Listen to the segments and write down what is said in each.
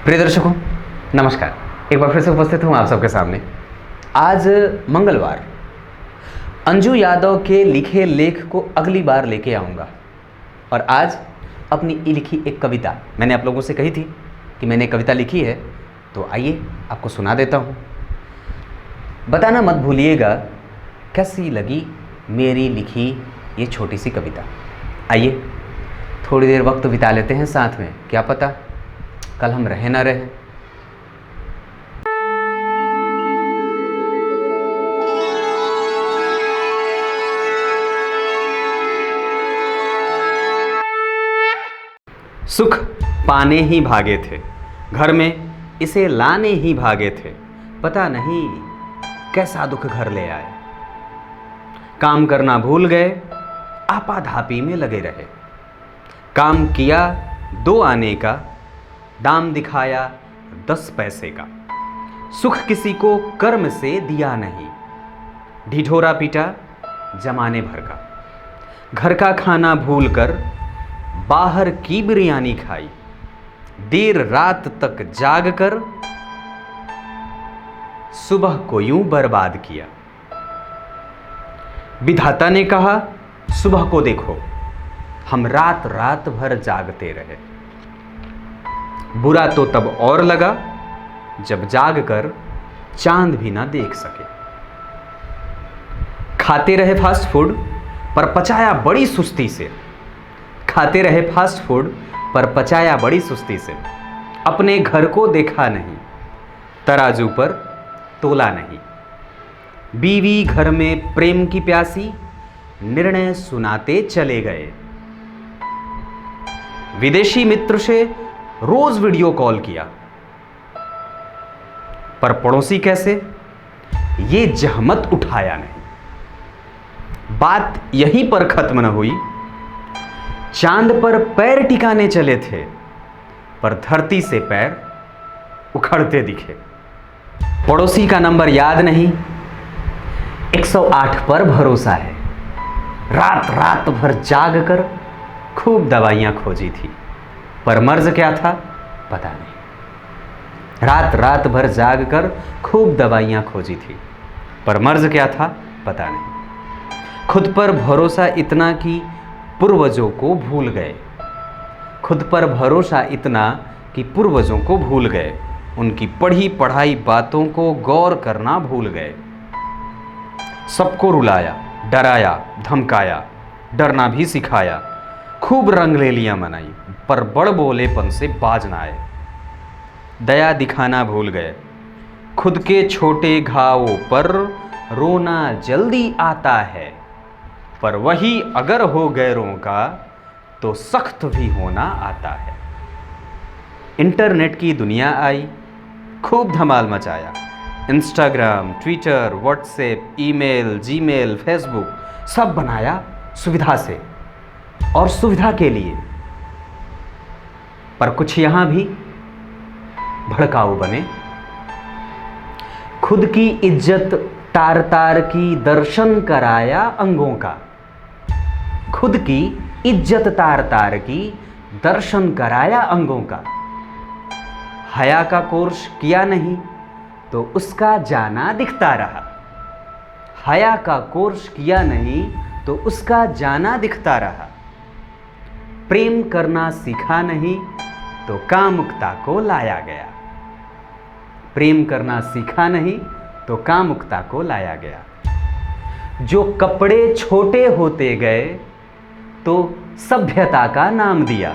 प्रिय दर्शकों, नमस्कार। एक बार फिर से उपस्थित हूँ आप सबके सामने। आज मंगलवार अंजू यादव के लिखे लेख को अगली बार लेके आऊँगा और आज अपनी लिखी एक कविता मैंने आप लोगों से कही थी कि मैंने कविता लिखी है, तो आइए आपको सुना देता हूँ। बताना मत भूलिएगा कैसी लगी मेरी लिखी ये छोटी सी कविता। आइए थोड़ी देर वक्त बिता लेते हैं साथ में, क्या पता कल हम रहे ना रहे। सुख पाने ही भागे थे, घर में इसे लाने ही भागे थे, पता नहीं कैसा दुख घर ले आए। काम करना भूल गए, आपाधापी में लगे रहे। काम किया 2 आने का, दाम दिखाया 10 पैसे का। सुख किसी को कर्म से दिया नहीं, ढिढोरा पीटा जमाने भर का। घर का खाना भूलकर बाहर की बिरयानी खाई, देर रात तक जाग कर सुबह को यूं बर्बाद किया। विधाता ने कहा सुबह को देखो, हम रात रात भर जागते रहे। बुरा तो तब और लगा जब जाग कर चांद भी ना देख सके। खाते रहे फास्ट फूड पर पचाया बड़ी सुस्ती से। खाते रहे फास्ट फूड पर पचाया बड़ी सुस्ती से। अपने घर को देखा नहीं, तराजू पर तोला नहीं। बीवी घर में प्रेम की प्यासी, निर्णय सुनाते चले गए। विदेशी मित्र से रोज वीडियो कॉल किया, पर पड़ोसी कैसे ये जहमत उठाया नहीं। बात यहीं पर खत्म न हुई, चांद पर पैर टिकाने चले थे, पर धरती से पैर उखड़ते दिखे। पड़ोसी का नंबर याद नहीं, 108 पर भरोसा है। रात रात भर जाग कर खूब दवाइयां खोजी थी, पर मर्ज क्या था पता नहीं। रात रात भर जाग कर खूब दवाइयां खोजी थी, पर मर्ज क्या था पता नहीं। खुद पर भरोसा इतना कि पूर्वजों को भूल गए। खुद पर भरोसा इतना कि पूर्वजों को भूल गए। उनकी पढ़ी पढ़ाई बातों को गौर करना भूल गए। सबको रुलाया, डराया, धमकाया, डरना भी सिखाया। खूब रंगलेलियां मनाई, पर बड़ बोलेपन से बाज ना आए। दया दिखाना भूल गए। खुद के छोटे घावों पर रोना जल्दी आता है, पर वही अगर हो गैरों का तो सख्त भी होना आता है। इंटरनेट की दुनिया आई, खूब धमाल मचाया। Instagram, Twitter, WhatsApp, email, Gmail, Facebook सब बनाया सुविधा से और सुविधा के लिए, पर कुछ यहां भी भड़काऊ बने। खुद की इज्जत तार तार की, दर्शन कराया अंगों का। खुद की इज्जत तार तार की, दर्शन कराया अंगों का। हया का कोर्स किया नहीं तो उसका जाना दिखता रहा। हया का कोर्स किया नहीं तो उसका जाना दिखता रहा। प्रेम करना सीखा नहीं तो कामुकता को लाया गया। प्रेम करना सीखा नहीं तो कामुकता को लाया गया। जो कपड़े छोटे होते गए तो सभ्यता का नाम दिया।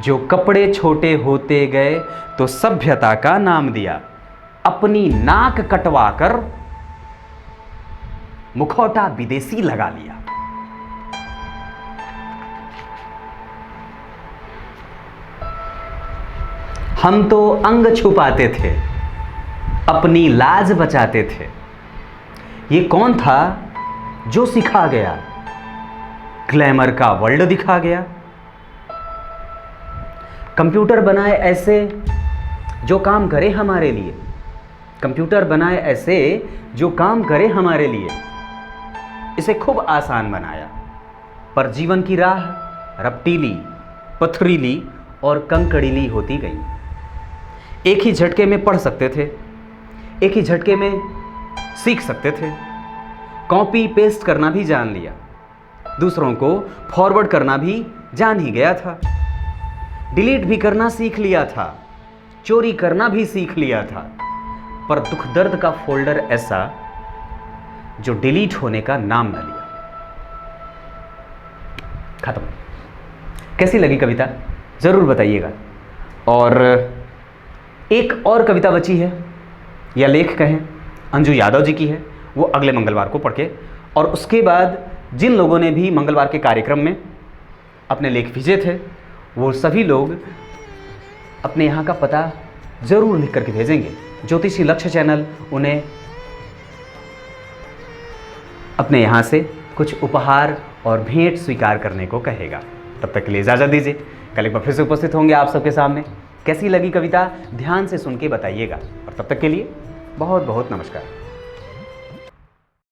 जो कपड़े छोटे होते गए तो सभ्यता का नाम दिया। अपनी नाक कटवाकर मुखौटा विदेशी लगा लिया। हम तो अंग छुपाते थे, अपनी लाज बचाते थे। ये कौन था जो सिखा गया, ग्लैमर का वर्ल्ड दिखा गया। कंप्यूटर बनाए ऐसे जो काम करे हमारे लिए। कंप्यूटर बनाए ऐसे जो काम करे हमारे लिए। इसे खूब आसान बनाया, पर जीवन की राह रपटीली, पथरीली और कंकड़ीली होती गई। एक ही झटके में पढ़ सकते थे, एक ही झटके में सीख सकते थे, कॉपी पेस्ट करना भी जान लिया, दूसरों को फॉरवर्ड करना भी जान ही गया था, डिलीट भी करना सीख लिया था, चोरी करना भी सीख लिया था, पर दुख दर्द का फोल्डर ऐसा जो डिलीट होने का नाम न लिया। खत्म। कैसी लगी कविता जरूर बताइएगा। और एक और कविता बची है, या लेख कहें, अंजू यादव जी की है, वो अगले मंगलवार को पढ़ के, और उसके बाद जिन लोगों ने भी मंगलवार के कार्यक्रम में अपने लेख भेजे थे वो सभी लोग अपने यहाँ का पता जरूर लिख करके भेजेंगे। ज्योतिषी लक्ष्य चैनल उन्हें अपने यहाँ से कुछ उपहार और भेंट स्वीकार करने को कहेगा। तब तक के लिए इजाज़त दीजिए, कल एक बार फिर से उपस्थित होंगे आप सबके सामने। कैसी लगी कविता ध्यान से सुन के बताइएगा, और तब तक के लिए बहुत बहुत नमस्कार।